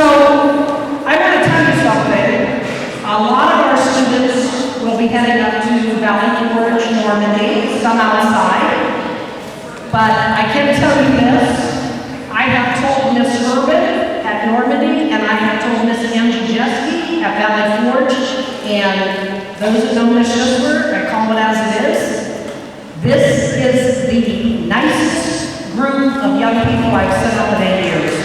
I want to tell you something. A lot of our students will be heading up to Valley Forge, Normandy, some outside. But I can tell you this. I have told Miss Urban at Normandy, and I have told Miss Angie Jeske at Valley Forge, and those who know Miss Schisler, I call it as it is. This is the nicest group of young people I've set up in 8 years.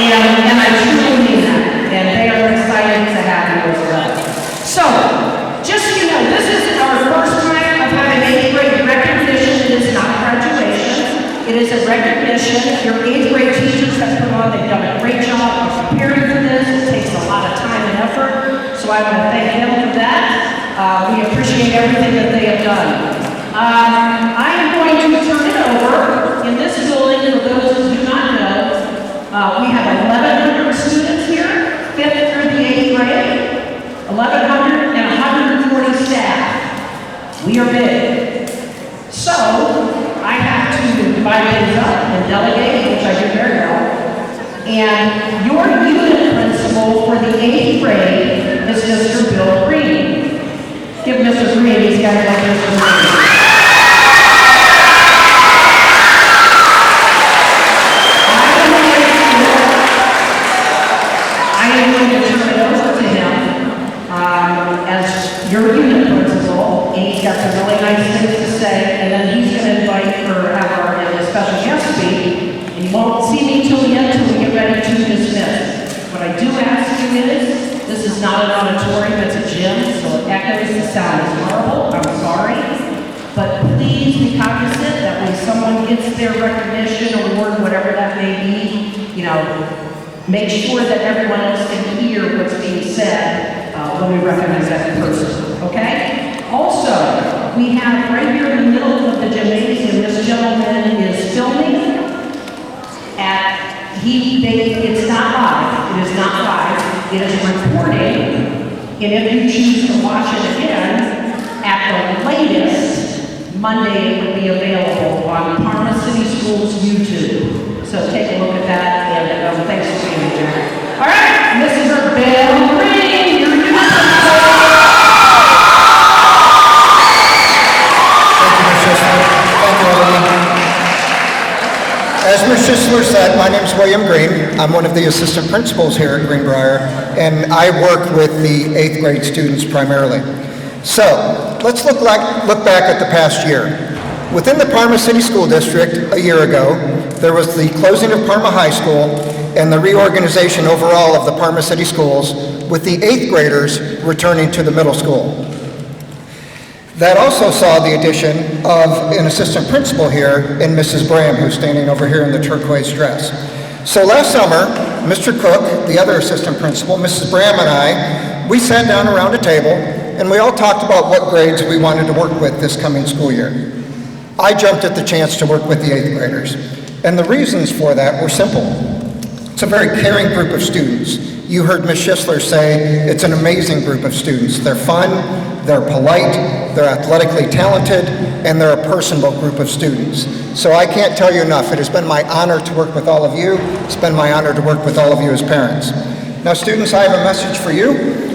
And I truly mean that, and they are excited to have you as well. So, just so you know, this is our first time of having 8th grade recognition. It is not graduation. It is a recognition. Your 8th grade teachers have put on, they've done a great job of preparing for this. It takes a lot of time and effort, so I want to thank them for that. We appreciate everything that they have done. I am going to turn it over. In this building, for those who do not know, we have 1,100 students here, 5th through the 8th grade, 1,100 and 140 staff. We are big. So, I have to divide things up and delegate, which I do very well. And your unit principal for the 8th grade is Mr. Bill Green. Give Mr. Green, he's got to go Mr. Green. Your unit principal, and he's got some really nice things to say, and then he's going to invite for our special guest speak, and you won't see me till the end until we get ready to dismiss. What I do ask you is, this is not an auditorium, it's a gym, so it echoes, the sound is horrible, I'm sorry, but please be cognizant that when someone gets their recognition, award, whatever that may be, you know, make sure that everyone else can hear what's being said when we recognize that person, okay? Also, we have right here in the middle of the gymnasium, this gentleman is filming it's not live, it is not live, it is recording, and if you choose to watch it again, at the latest, Monday it would be available on Parma City Schools YouTube. So take a look at that, and thanks for being here. All right, this is our Bill Green. Your new Thank you, everyone. As Ms. Schisler said, my name is William Green. I'm one of the assistant principals here at Greenbriar, and I work with the 8th grade students primarily. So, let's look back at the past year. Within the Parma City School District a year ago, there was the closing of Parma High School and the reorganization overall of the Parma City Schools, with the 8th graders returning to the middle school. That also saw the addition of an assistant principal here in Mrs. Bram, who's standing over here in the turquoise dress. So last summer, Mr. Cook, the other assistant principal, Mrs. Bram and I, we sat down around a table and we all talked about what grades we wanted to work with this coming school year. I jumped at the chance to work with the 8th graders. And the reasons for that were simple. It's a very caring group of students. You heard Ms. Schisler say it's an amazing group of students. They're fun, they're polite, they're athletically talented, and they're a personable group of students. So I can't tell you enough. It has been my honor to work with all of you. It's been my honor to work with all of you as parents. Now students, I have a message for you,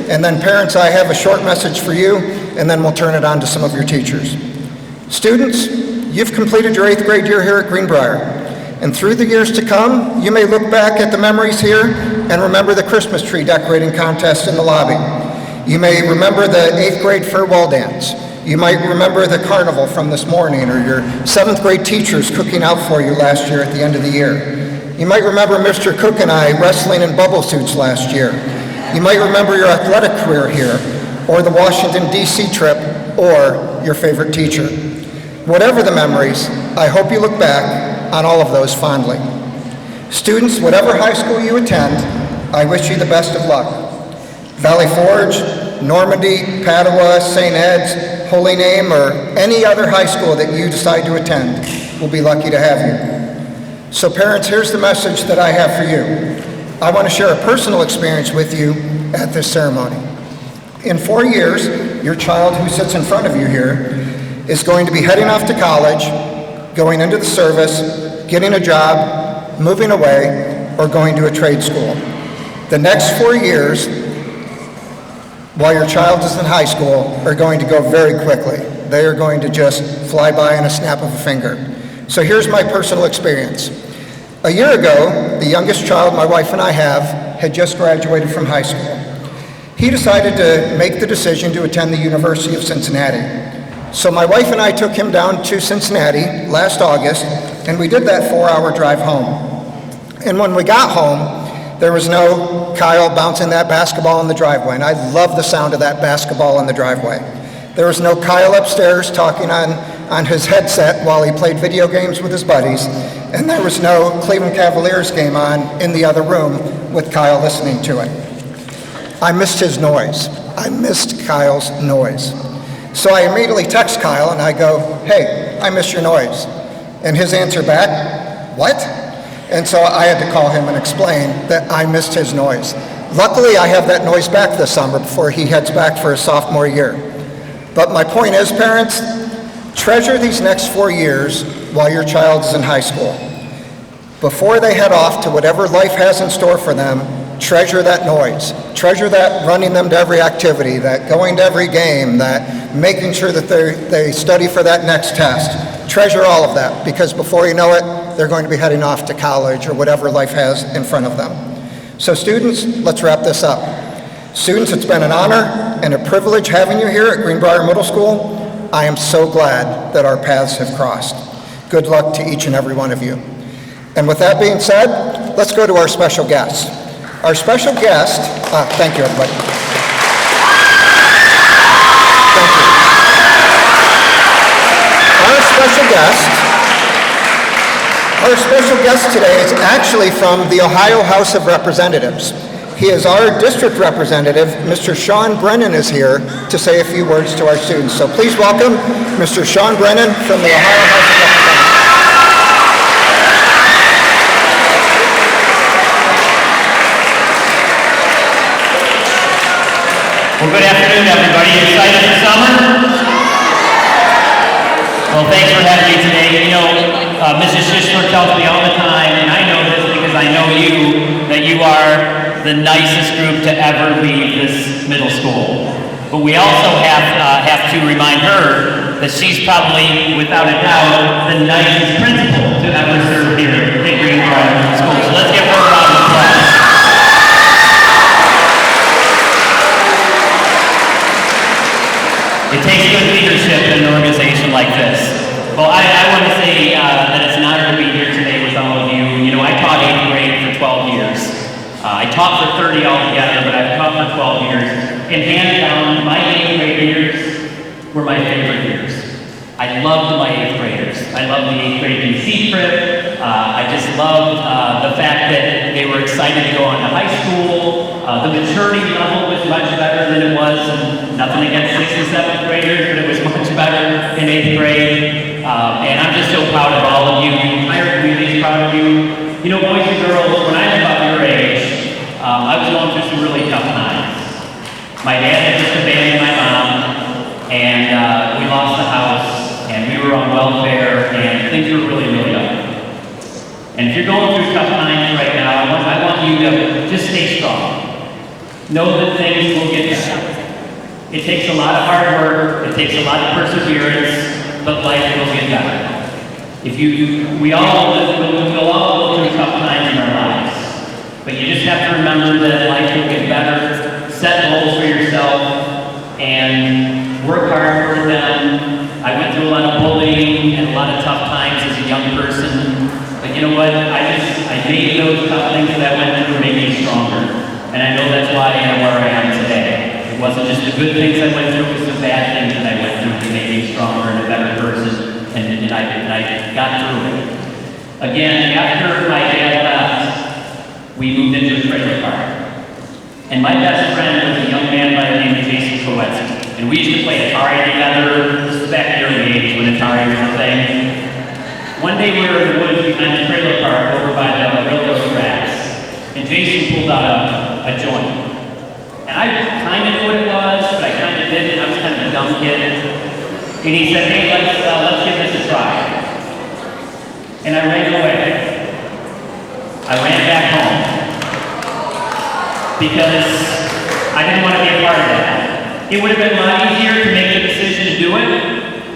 and then parents, I have a short message for you, and then we'll turn it on to some of your teachers. Students, you've completed your 8th grade year here at Greenbriar. And through the years to come, you may look back at the memories here and remember the Christmas tree decorating contest in the lobby. You may remember the 8th grade farewell dance. You might remember the carnival from this morning, or your 7th grade teachers cooking out for you last year at the end of the year. You might remember Mr. Cook and I wrestling in bubble suits last year. You might remember your athletic career here, or the Washington, D.C. trip, or your favorite teacher. Whatever the memories, I hope you look back on all of those fondly. Students, whatever high school you attend, I wish you the best of luck. Valley Forge, Normandy, Padua, St. Ed's, Holy Name, or any other high school that you decide to attend, we'll be lucky to have you. So parents, here's the message that I have for you. I want to share a personal experience with you at this ceremony. In 4 years, your child who sits in front of you here, is going to be heading off to college, going into the service, getting a job, moving away, or going to a trade school. The next 4 years, while your child is in high school, are going to go very quickly. They are going to just fly by in a snap of a finger. So here's my personal experience. A year ago, the youngest child my wife and I have had just graduated from high school. He decided to make the decision to attend the University of Cincinnati. So my wife and I took him down to Cincinnati last August, and we did that 4-hour drive home. And when we got home, there was no Kyle bouncing that basketball in the driveway, and I love the sound of that basketball in the driveway. There was no Kyle upstairs talking on his headset while he played video games with his buddies, and there was no Cleveland Cavaliers game on in the other room with Kyle listening to it. I missed his noise. I missed Kyle's noise. So I immediately text Kyle and I go, "Hey, I miss your noise." And his answer back, "What?" And so I had to call him and explain that I missed his noise. Luckily, I have that noise back this summer before he heads back for his sophomore year. But my point is, parents, treasure these next 4 years while your child is in high school. Before they head off to whatever life has in store for them, treasure that noise. Treasure that running them to every activity, that going to every game, that making sure that they study for that next test. Treasure all of that, because before you know it, they're going to be heading off to college or whatever life has in front of them. So students, let's wrap this up. Students, it's been an honor and a privilege having you here at Greenbriar Middle School. I am so glad that our paths have crossed. Good luck to each and every one of you. And with that being said, let's go to our special guest. Our special guest, thank you everybody. Thank you. Our special guest today is actually from the Ohio House of Representatives. He is our district representative. Mr. Sean Brennan is here to say a few words to our students. So please welcome Mr. Sean Brennan from the Ohio House of Representatives. Well, good afternoon, everybody. Excited for summer? Well, thanks for having me today. You know, Mrs. Schistler tells me all the time, and I know this because I know you, that you are the nicest group to ever leave this middle school. But we also have to remind her that she's probably, without a doubt, the nicest principal to ever serve here at Greenbriar School. So let's give her a round of applause. It takes good leadership in an organization like this. Well, I want to say that it's an honor to be here today with all of you. You know, I taught 8th grade for 12 years. I taught for 30 altogether, but I've taught for 12 years. And hands down, my 8th grade years were my favorite years. I loved my 8th graders. I loved the 8th grade DC trip. I just loved the fact that they were excited to go on to high school. The maturity level was much better than it was, and nothing against 6th and 7th graders, but it was much better in 8th grade. And I'm just so proud of all of you. The entire community is proud of you. You know, boys and girls, when I was about your age, I was going through some really tough times. My dad had just abandoned my mom, and we lost the house, and we were on welfare, and things were really, really ugly. And if you're going through tough times right now, I want you to just stay strong. Know that things will get better. It takes a lot of hard work, it takes a lot of perseverance, but life will get better. We'll all go through tough times in our lives, but you just have to remember that life will get better. Set goals for yourself and work hard for them. I went through a lot of bullying and a lot of tough times as a young person, but you know what? I made those tough things that I went through make me stronger, and I know that's why I am where I am today. It wasn't just the good things I went through, it was the bad things that I went through to make me stronger and a better person, and I got through it. Again, after my dad left, we moved into a trailer park. And my best friend was a young man by the name of Jason Kowetsky. And we used to play Atari together. This was back in the early 80s when Atari was a thing. One day we were in the woods behind the trailer park over by the railroad tracks, and Jason pulled out a joint. And I kind of knew what it was, but I kind of didn't. I was kind of dumb kid. And he said, hey, let's give this a try. And I ran away. I ran back home. Because I didn't want to be a part of that. It would have been a lot easier to make the decision to do it.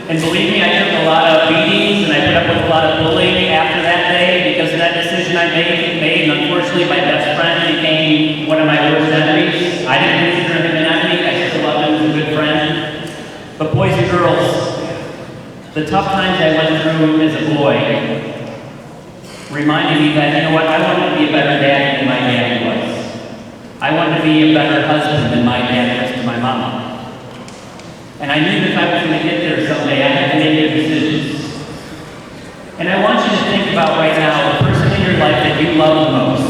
And believe me, I took a lot of beatings and I put up with a lot of bullying after that day because of that decision I made. And unfortunately, my best friend became one of my worst enemies. I didn't consider him an enemy. I still loved him as a good friend. But boys and girls, the tough times I went through as a boy reminded me that, you know what, I wanted to be a better dad than my dad was. I wanted to be a better husband than my dad was to my mama. And I knew that if I was going to get there someday, I had to make good decisions. And I want you to think about right now the person in your life that you love the most.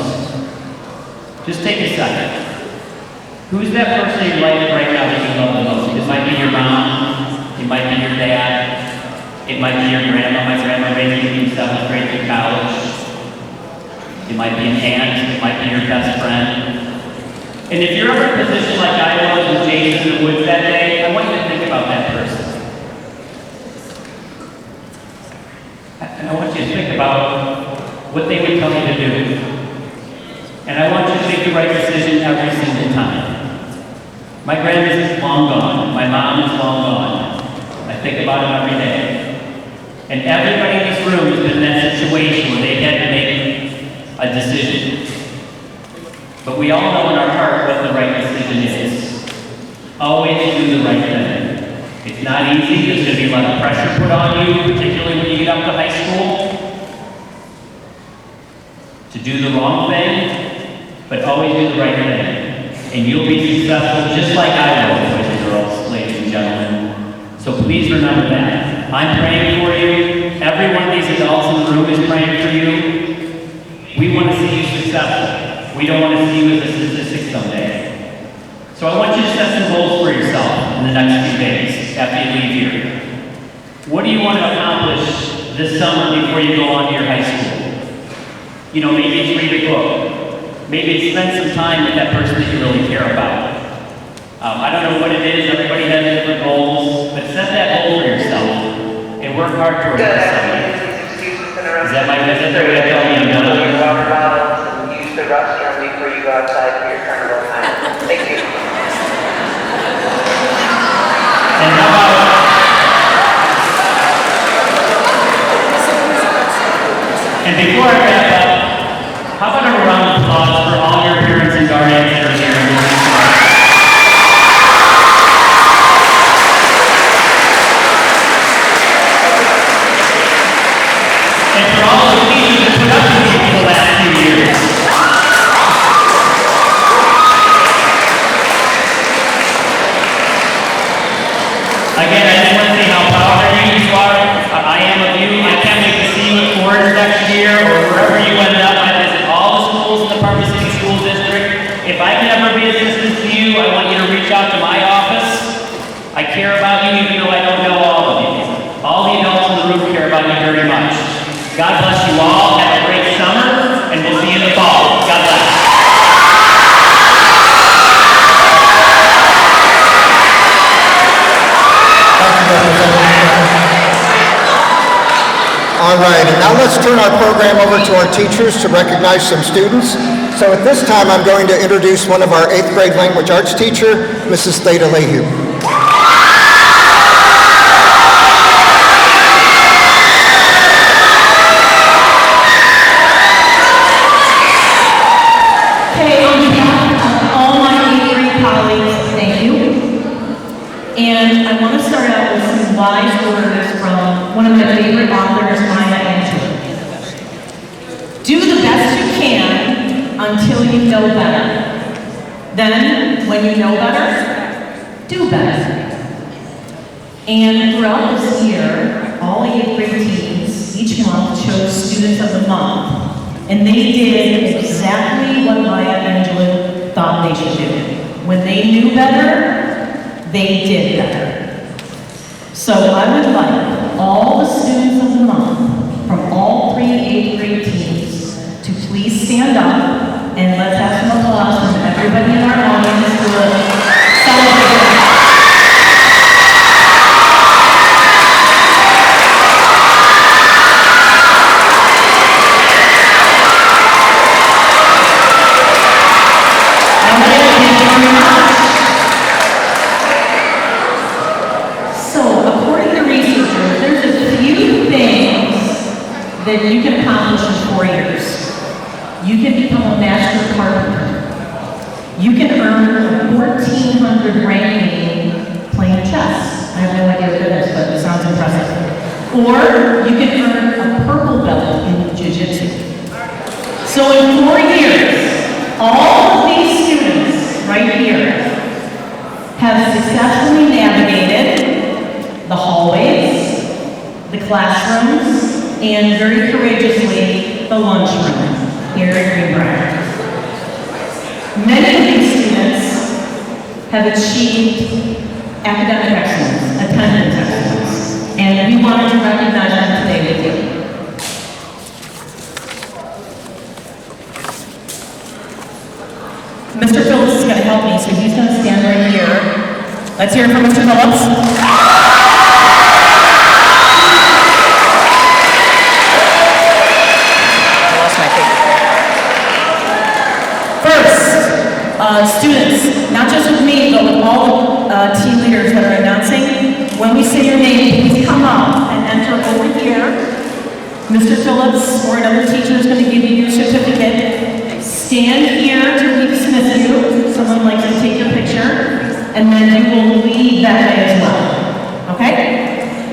Just take a second. Who's that person in your life right now that you love the most? It might be your mom. It might be your dad. It might be your grandma. My grandma raised me from 7th grade through college. It might be an aunt. It might be your best friend. And if you're in a position like I was with Jason in the woods that day, I want you to think about that person. And I want you to think about what they would tell you to do. And I want you to make the right decision every single time. My grandma's long gone. My mom is long gone. I think about them every day. And everybody in this room has been in that situation where they had to make a decision. But we all know in our heart what the right decision is. Always do the right thing. It's not easy. There's going to be a lot of pressure put on you, particularly when you get up to high school, to do the wrong thing, but always do the right thing. And you'll be successful just like I was, boys and girls, ladies and gentlemen. So please remember that. I'm praying for you. Every one of these adults in the room is praying for you. We want to see you successful. We don't want to see you as a statistic someday. So I want you to set some goals for yourself in the next few days after you leave here. What do you want to accomplish this summer before you go on to your high school? You know, maybe it's read a book. Maybe it's spend some time with that person that you really care about. I don't know what it is. Everybody has different goals. But set that goal for yourself and work hard towards it. Is that my visit? They're going to tell me I'm done. The restroom before you go outside for your carnival time. Thank you. And how about, and before I wrap up, how about a round of applause for all your parents and guardians that are here in this room? And for all the teachers that put up with me for the last few years. Again, I just want to say how proud of you are. I am of you. I can't wait to see you at Ford next year or wherever you end up. I visit all the schools in the Parma City School District. If I can ever be assistant to you, I want you to reach out to my office. I care about you even though I don't know all of you. All the adults in the room care about you very much. God bless you all. Have a great summer, and we'll see you in the fall. God bless. All right, and now let's turn our program over to our teachers to recognize some students. So at this time, I'm going to introduce one of our 8th grade language arts teacher, Mrs. Theda Lehue. Okay, on behalf of all my 8th grade colleagues, thank you. And I want to start out with some wise words from one of my favorite authors, Maya Angelou. Do the best you can until you know better. Then, when you know better, do better. And throughout this year, all 8th grade teams each month chose Students of the Month. And they did exactly what Maya Angelou thought they should do. When they knew better, they did better. So I would like all the students of the month from all 3 8th grade teams to please stand up and let's have some applause from everybody in our audience to celebrate. that you can accomplish in 4 years. You can become a master carpenter. You can earn a 1,400 ranking playing chess. I have no idea what that is, but it sounds impressive. Or you can earn a purple belt in jiu-jitsu. So in 4 years, all of these students right here have successfully navigated the hallways, the classrooms, and very courageously the lunchroom here at Greenbriar. Many of these students have achieved academic excellence, attendance excellence, and we wanted to recognize them today with you. Mr. Phillips is going to help me, so he's going to stand right here. Let's hear it from Mr. Phillips. Students, not just with me, but with all the team leaders that are announcing, when we say your name, please come up and enter over here. Mr. Phillips or another teacher is going to give you your certificate. Stand here till we dismiss you. Someone likes to take your picture, and then you will leave that way as well. Okay?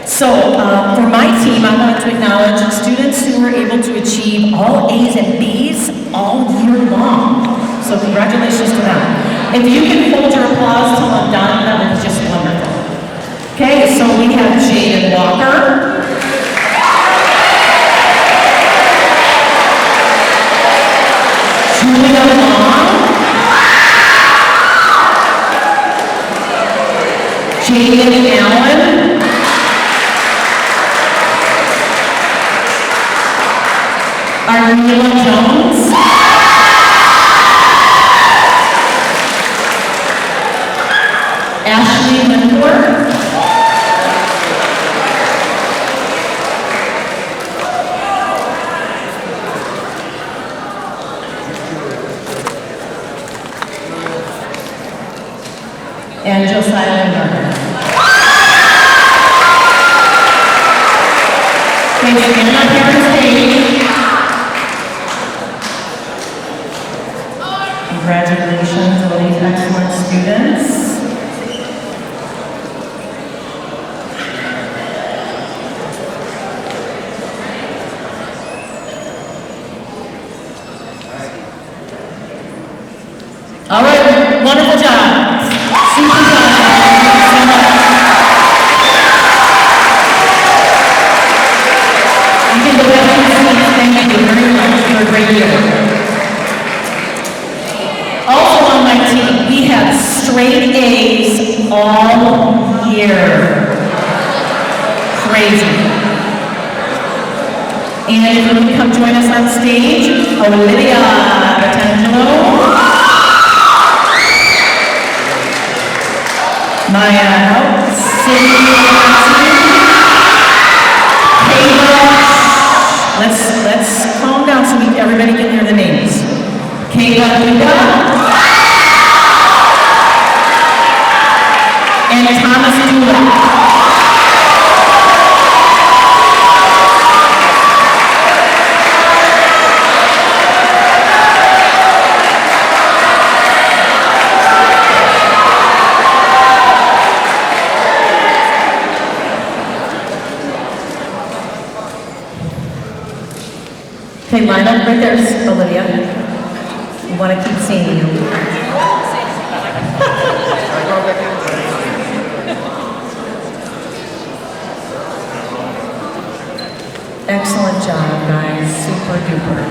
So, for my team, I wanted to acknowledge students who were able to achieve all A's and B's all year long. So congratulations to them. If you can hold your applause till I'm done, that was just wonderful. Okay, so we have Jaden Walker. Julia Long. Jaden Allen. Arnella Jones. Ashley Lindor. And Josiah Lindor. Okay, stand up here on the stage. Congratulations to all these excellent students. All right, wonderful job. Super job. Thank you so much. You can go back to your seats. Thank you very much for a great year. Also on my team, we have straight A's all year. Crazy. And if you would come join us on stage, Olivia Patangelo. Maya, Cindy, Kayla, let's calm down so everybody can hear the names. Kayla Duda, and Thomas Dula. Okay, line up right there, Olivia. We want to keep seeing you. Excellent job, guys. Super duper.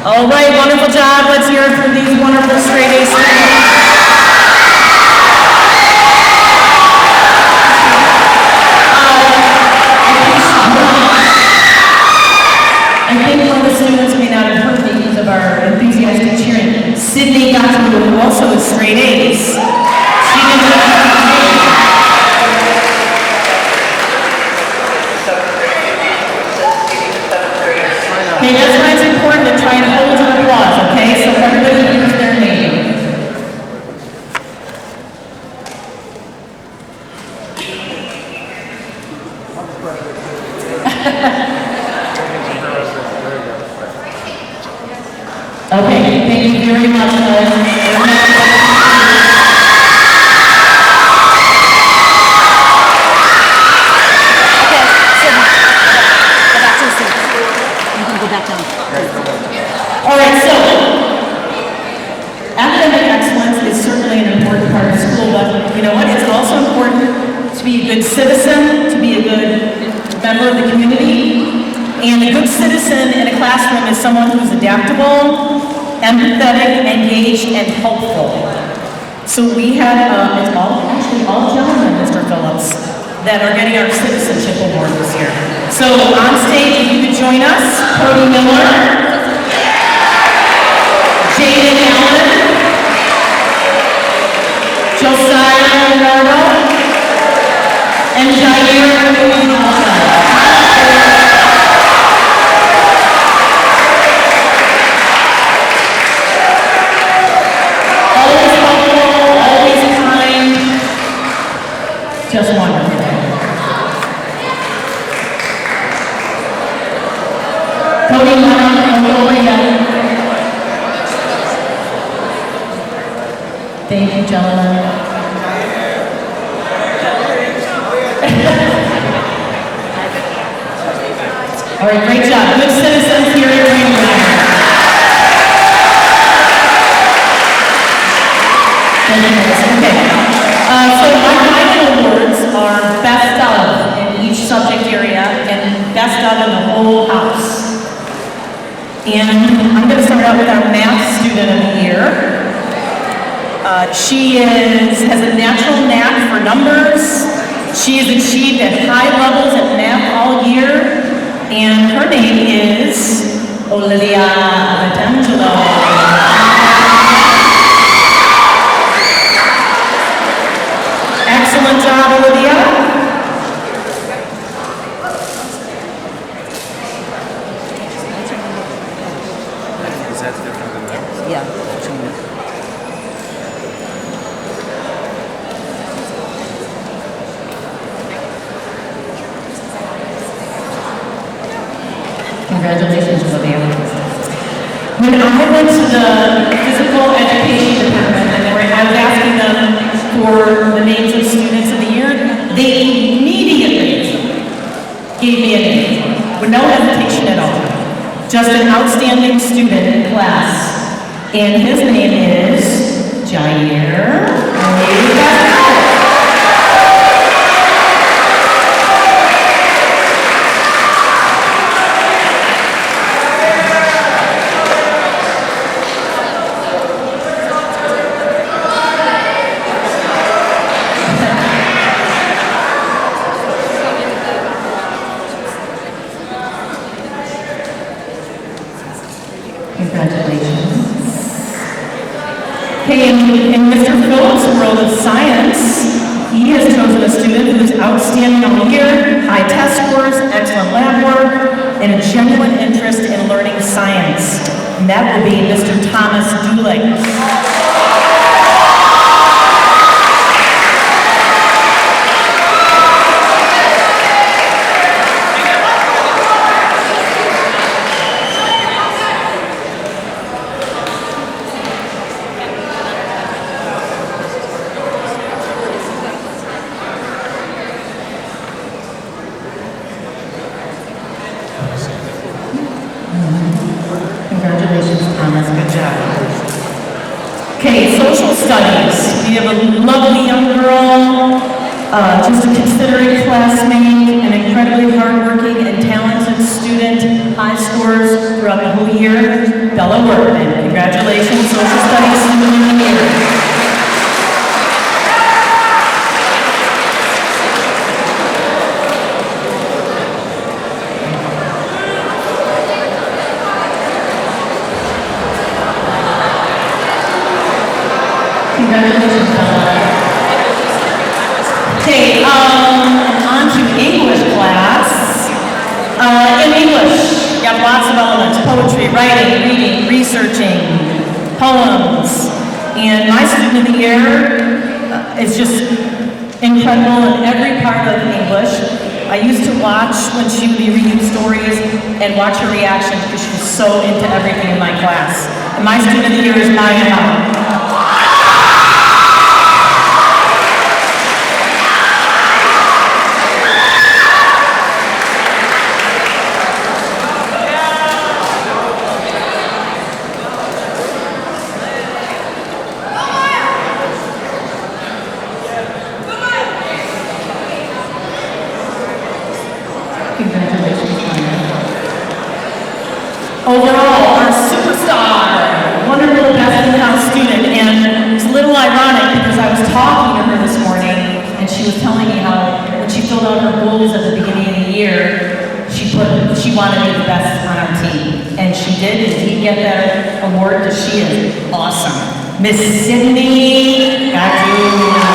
All right, wonderful job. Let's hear it for these wonderful straight A students. I think one of the students may not have heard me because of our enthusiastic cheering. Sydney got to do also with straight A's. She did Okay, that's why it's important to try and hold an applause, okay? So everybody use their name. Okay, thank you very much, guys. Okay, sit down. Go back to the seat. You can go back down. All right, so academic excellence is certainly an important part of school, but you know what? It's also important to be a good citizen, to be a good member of the community. And a good citizen in a classroom is someone who's adaptable, empathetic, engaged, and helpful. So we had, it's actually all gentlemen, Mr. Phillips, that are getting our citizenship award this year. So on stage, if you could join us, Cody Miller, Jaden Allen, Josiah Leonardo, and Jair Allen. Just wonderful. Cody Thank you, gentlemen. All right, great job. Good citizens here at Greenbriar. Okay. So my final awards are best of in each subject area and best of in the whole house. And I'm going to start out with our math student of the year. She has a natural knack for numbers. She has achieved at high levels at math all year. And her name is Olivia Vitangelo. Excellent job, Olivia. Is that different than that? Yeah. Congratulations, Olivia. When I went to the physical education department and I was asking them for the names of students of the year, they immediately gave me a name with no hesitation at all. Just an outstanding student in class. And his name is Jair. Congratulations. Okay, in Mr. Phillips' world of science, he has chosen a student who is outstanding all year, high test scores, excellent lab work, and a genuine interest in learning science. And that will be Mr. Thomas Dulig. Congratulations, Thomas. Good job. Okay, social studies. We have a lovely young girl, just a considerate classmate, an incredibly hardworking and talented student, high scores throughout the whole year, Bella Workman. Congratulations, social studies student of the year. Congratulations, Bella. Okay, on to English class. In English, you have lots of elements: poetry, writing, reading, researching, poems. And my student of the year is just incredible in every part of English. I used to watch when she would be reading stories and watch her reaction because she was so into everything in my class. And my student of the year is Maya Howard. Congratulations, Maya. Overall, our superstar, wonderful best in-house student, and it's a little ironic because I was talking to her this morning, and she was telling me how when she filled out her goals at the beginning of the year, she wanted to be the best on our team, and she did. And did get that award because she is awesome, Miss Sydney Gadu.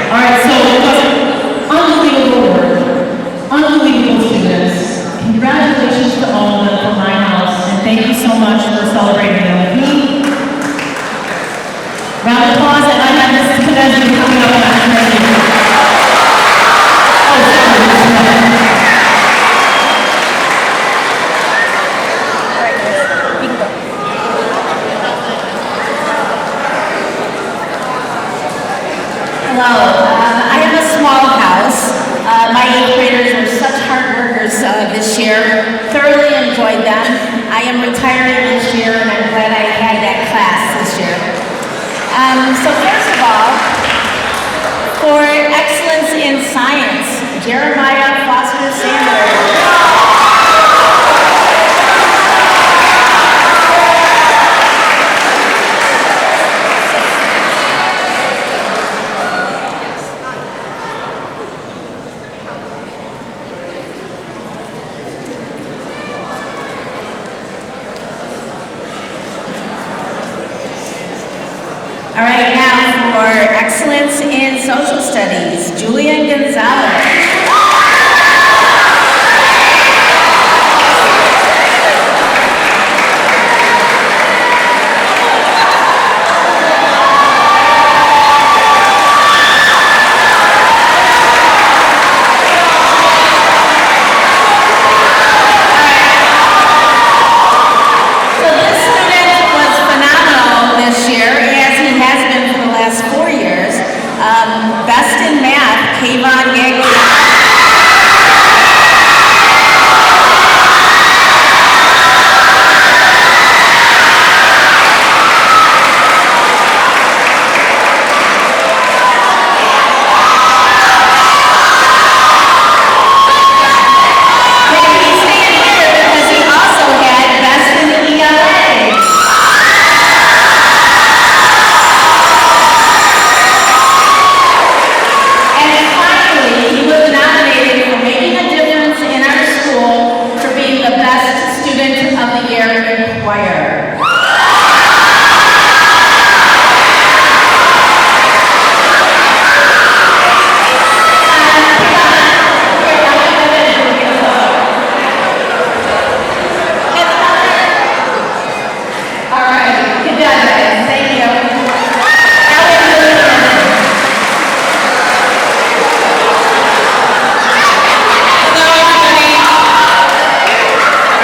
All right, so it was unbelievable work, unbelievable students. Congratulations to all of them from my house, and thank you so much for celebrating them with me. Round of applause, and I have Mrs. Pedesi coming up after me. Oh, sorry. Hello, I have a small house. My 8th graders were such hard workers this year. Thoroughly enjoyed them. I am retiring this year and I'm glad I had that class this year. So first of all, for excellence in science, Jeremiah Foster Sanders. All right, now for excellence in social studies, Julian Gonzalez. So this student was phenomenal this year, as he has been for the last 4 years. Best in math, Kayvon Gagliano. He's staying here because he also had best in the ELA. And finally, he was nominated for making a difference in our school for being the best student of the year in choir. All right, good job, guys. Thank you. Hello, everybody.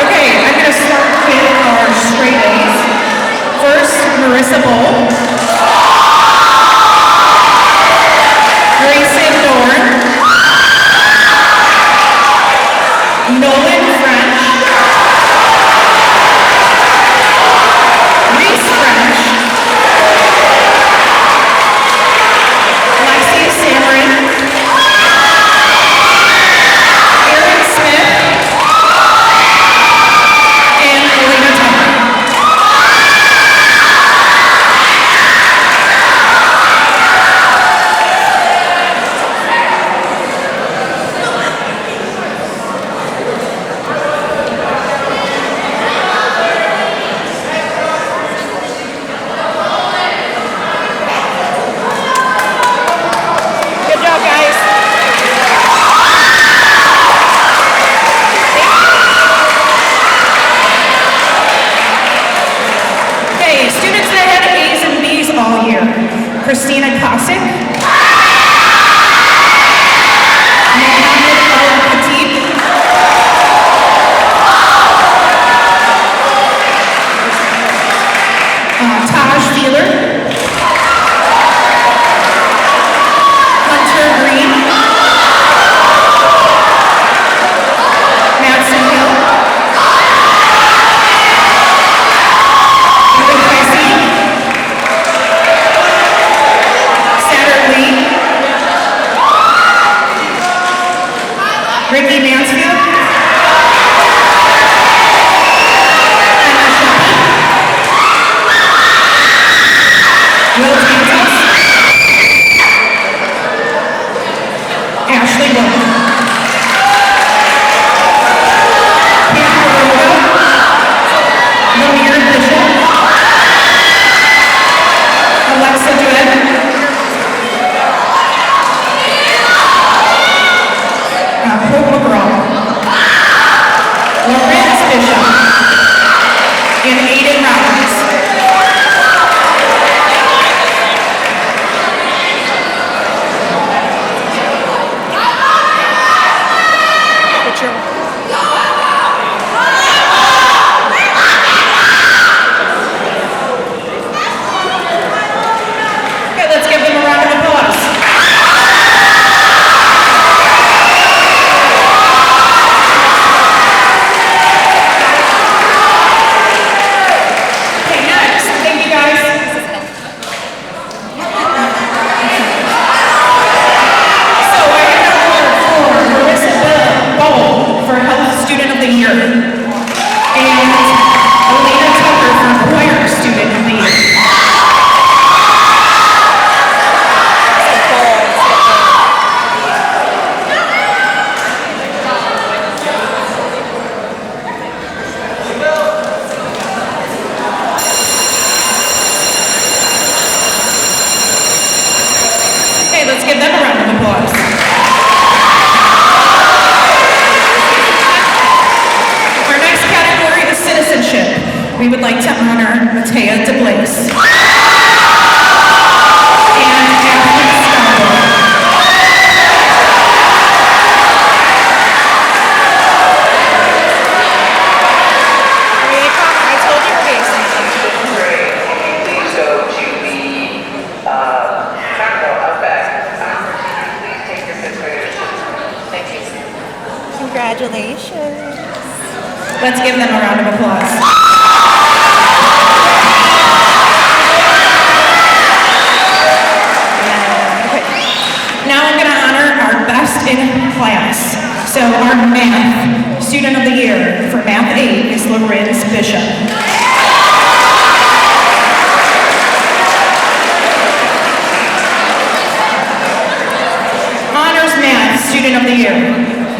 Okay, I'm going to start with our straight Lorenz Bishop, and Aiden Robbins. Okay, let's give them a round of applause. Okay, next, thank you guys. So I have an award for Marissa Bowl for Health Student of the Year. And Elena Tucker for Choir Student of the Year. Okay, let's give them a round of applause. Our next category is citizenship. We would like to honor Matea DeBlaise. And Catherine Scarborough. I told you we're getting something. Great. Please go to the carnival out back. Please take your fifth graders. Thank you. Congratulations. Let's give them a round of applause. Okay. Now I'm going to honor our best in class. So our math student of the year for Math 8 is Lorenz Bishop. Honors Math student of the year,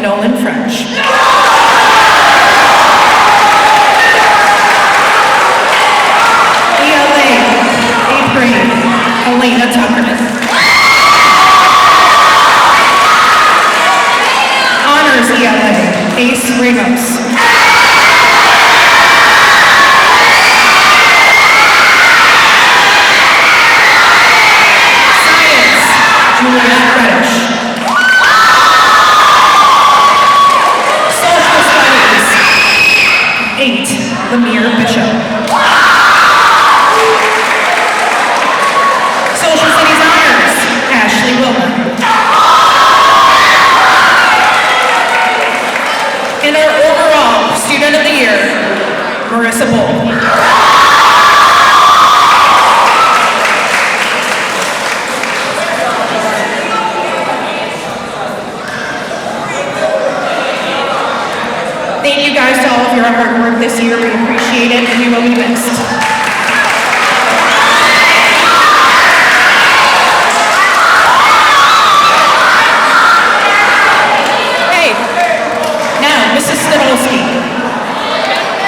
Nolan French. ELA, 8th grade, Elena Tucker. Honors ELA, Ace Ramos. Science, Juliet Reddish. Social Studies, 8, Lemire Bishop. Social Studies Honors, Ashley Wilmer. And our overall Student of the Year, Marissa Bowl. Thank you guys to all of your hard work this year. We appreciate it and you will be missed. Hey, now Mrs. Stadolski.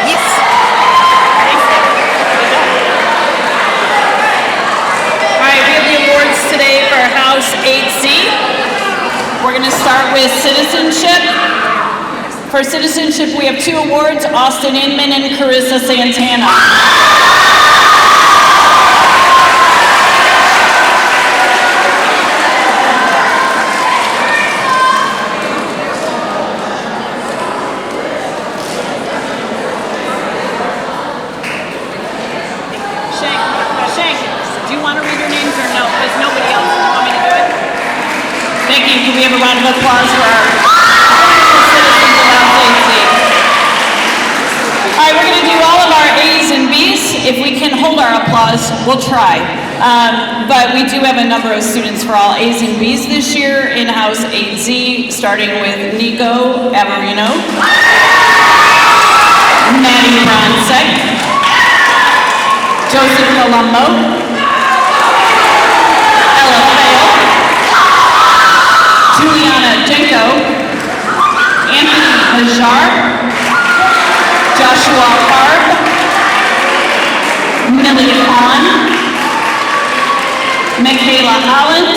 Yes. All right, we have the awards today for House 8C. We're going to start with citizenship. For citizenship, we have 2 awards, Austin Inman and Carissa Santana. Shank, do you want to read your names or no? Does nobody else want me to do it? Thank you. Can we have a round of applause for our wonderful citizens of House 8C? All right, we're going to do all of our A's and B's. If we can hold our applause, we'll try. But we do have a number of students for all A's and B's this year in House 8Z, starting with Nico Averino, Maddie Bronsek, Joseph Colombo, Ella Fail, Juliana Jenko, Anthony Hajar, Joshua Harb, Millie Hahn, Michaela Holland,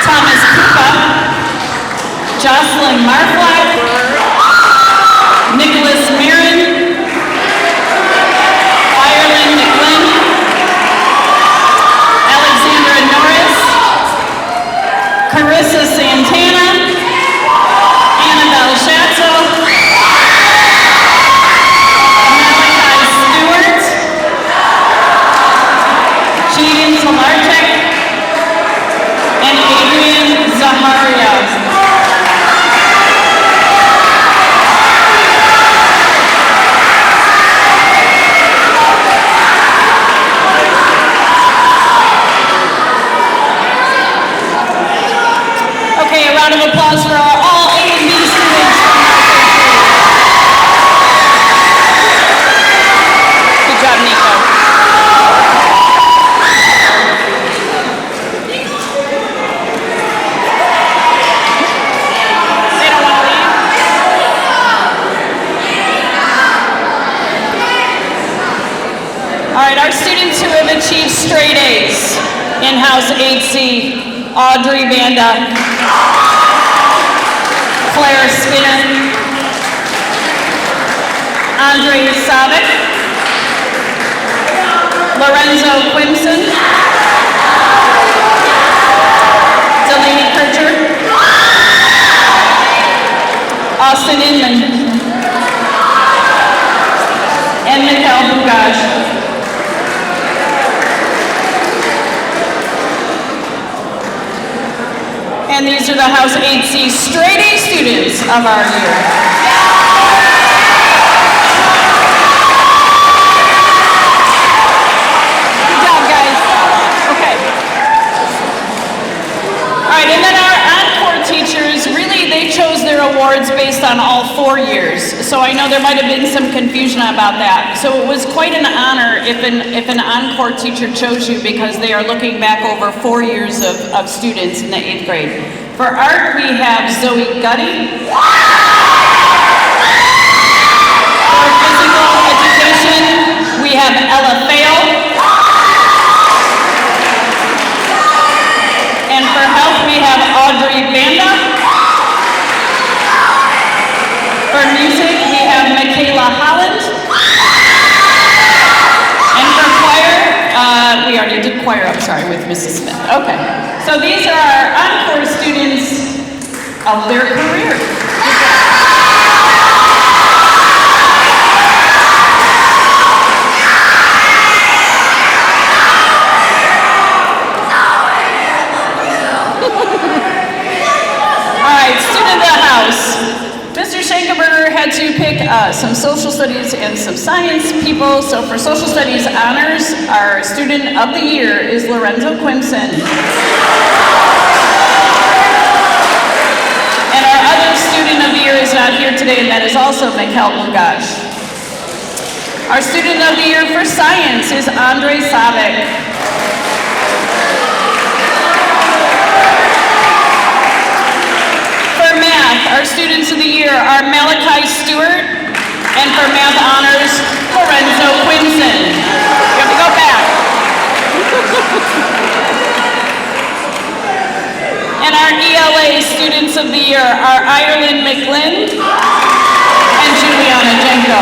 Thomas Kupa, Jocelyn Marflack, students who have achieved straight A's in House 8C, Audrey Vanda, Claire Spinnan, Andre Savick, Lorenzo Quimson, Delaney Pritchard, Austin Inman, and Mikhail Bugaj. And these are the House 8C straight A students of our year. Good job, guys. Okay. All right, and then our encore teachers, really, they chose their awards based on all 4 years. So I know there might have been some confusion about that. So it was quite an honor if an encore teacher chose you because they are looking back over 4 years of students in the 8th grade. For art, we have Zoe Gutty. For physical education, we have Ella Fail. And for health, we have Audrey Vanda. For music, we have Michaela Holland. And for choir, we already did choir, I'm sorry, with Mrs. Smith. Okay, so these are our encore students of their career. All right, student of the house. Mr. Schenkenberger had to pick some social studies and some science people. So for social studies honors, our student of the year is Lorenzo Quimson. And our other student of the year is not here today, and that is also Mikhail Bugaj. Our student of the year for science is Andre Savick. For math, our students of the year are Malachi Stewart, and for math honors, Lorenzo Quimson. You have to go back. And our ELA students of the year are Ireland McLean and Juliana Jenko.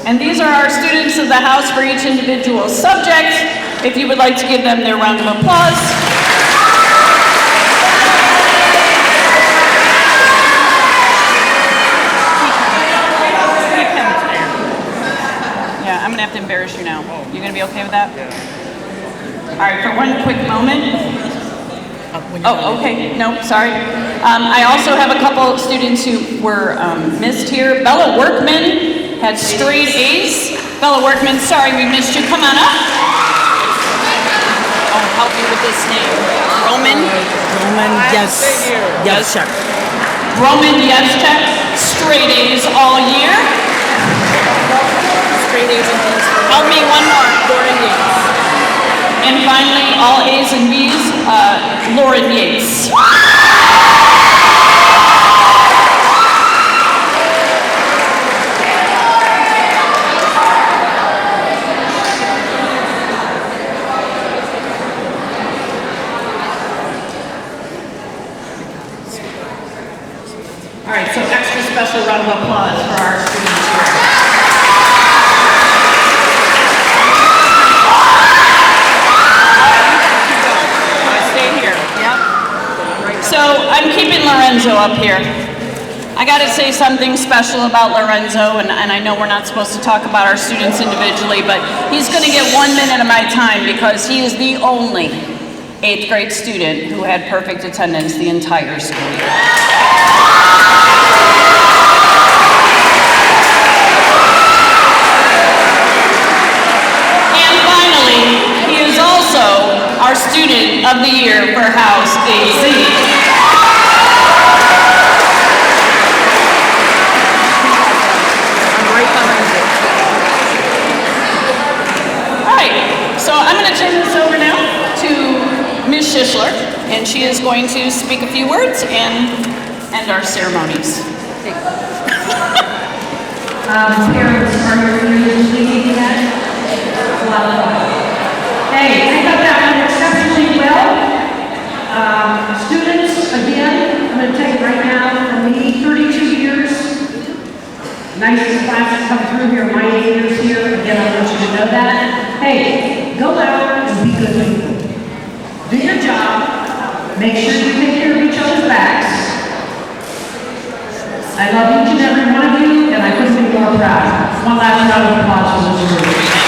And these are our students of the house for each individual subject. If you would like to give them their round of applause. Yeah, I'm gonna have to embarrass you now. You gonna be okay with that? All right, for one quick moment. Oh, okay, no, sorry. I also have a couple students who were missed here. Bella Workman had straight A's. Bella Workman, sorry we missed you. Come on up. I'll help you with this name. Roman Yevchuk. Roman Yevchuk, straight A's all year. Straight A's and B's. Help me one more. Lauren Yates. And finally, all A's and B's, Lauren Yates. All right, so extra special round of applause for our students here. Stay here. Yep. So I'm keeping Lorenzo up here. I got to say something special about Lorenzo, and I know we're not supposed to talk about our students individually, but he's going to get 1 minute of my time because he is the only 8th grade student who had perfect attendance the entire school year. And finally, he is also our student of the year for House AC. All right, so I'm going to turn this over now to Ms. Schischler. and she is going to speak a few words and end our ceremonies. Parents, are you speaking yet? A lot of fun. Hey, I thought that went exceptionally well. Students, again, I'm going to tell you right now, for me, 32 years, nicest class to come through here, my 8 years here. Again, I want you to know that. Hey, go out and be good people. Do your job. Make sure you take care of each other's backs. I love each and every one of you, and I couldn't be more proud. One last round of applause for this group.